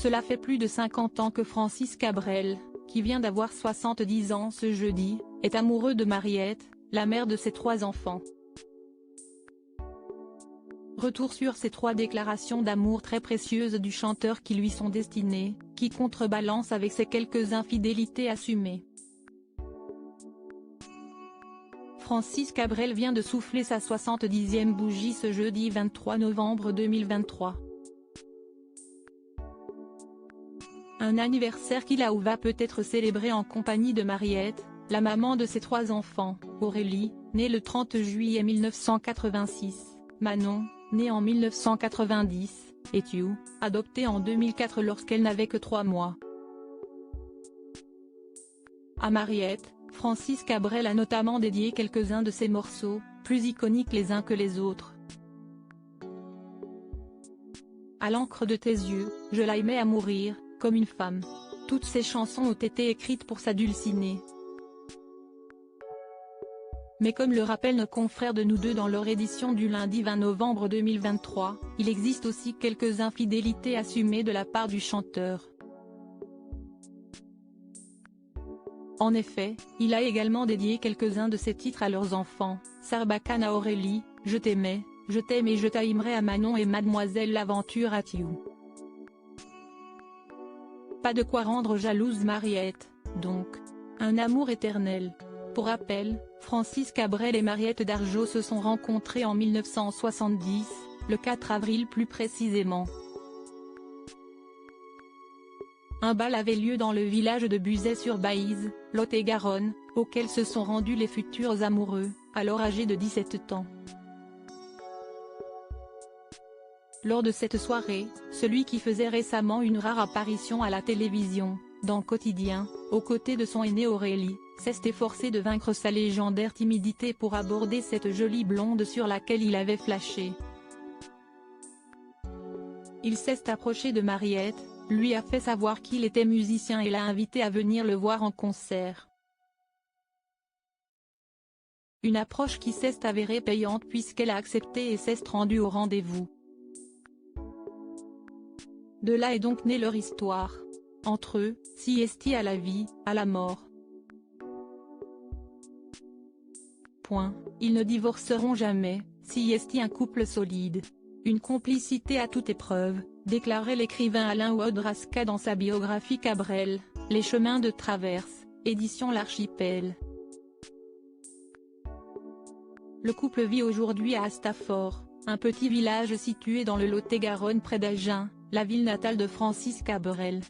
Cela fait plus de 50 ans que Francis Cabrel, qui vient d'avoir 70 ans ce jeudi, est amoureux de Mariette, la mère de ses 3 enfants. Retour sur ces 3 déclarations d'amour très précieuses du chanteur qui lui sont destinées, qui contrebalance avec ses quelques infidélités assumées. Francis Cabrel vient de souffler sa 70e bougie ce jeudi 23 novembre 2023. Un anniversaire qu'il a ou va peut-être célébrer en compagnie de Mariette, la maman de ses 3 enfants, Aurélie, née le 30 juillet 1986, Manon, née en 1990, et Thiou, adoptée en 2004 lorsqu'elle n'avait que 3 mois. À Mariette, Francis Cabrel a notamment dédié quelques-uns de ses morceaux, plus iconiques les uns que les autres. À l'encre de tes yeux, je l'aimais à mourir, comme une femme. Toutes ces chansons ont été écrites pour sa dulcinée. Mais comme le rappellent nos confrères de Nous Deux dans leur édition du lundi 20 novembre 2023, il existe aussi quelques infidélités assumées de la part du chanteur. En effet, il a également dédié quelques-uns de ses titres à leurs enfants, Sarbacane à Aurélie, Je t'aimais, Je t'aime et Je t'aimerai à Manon et Mademoiselle l'Aventure à Thiou. Pas de quoi rendre jalouse Mariette, donc. Un amour éternel. Pour rappel, Francis Cabrel et Mariette Dargeau se sont rencontrés en 1970, le 4 avril plus précisément. Un bal avait lieu dans le village de Buzet-sur-Baïse, Lot-et-Garonne, auquel se sont rendus les futurs amoureux, alors âgés de 17 ans. Lors de cette soirée, celui qui faisait récemment une rare apparition à la télévision, dans Quotidien, aux côtés de son aînée Aurélie, s'est efforcé de vaincre sa légendaire timidité pour aborder cette jolie blonde sur laquelle il avait flashé. Il s'est approché de Mariette, lui a fait savoir qu'il était musicien et l'a invité à venir le voir en concert. Une approche qui s'est avérée payante puisqu'elle a accepté et s'est rendue au rendez-vous. De là est donc née leur histoire. Entre eux, si est-il à la vie, à la mort. Point. Ils ne divorceront jamais, si est-il un couple solide. Une complicité à toute épreuve, déclarait l'écrivain Alain Ouadrasca dans sa biographie Cabrel, Les chemins de traverse, édition L'Archipel. Le couple vit aujourd'hui à Astafort, un petit village situé dans le Lot-et-Garonne près d'Agen, la ville natale de Francis Cabrel.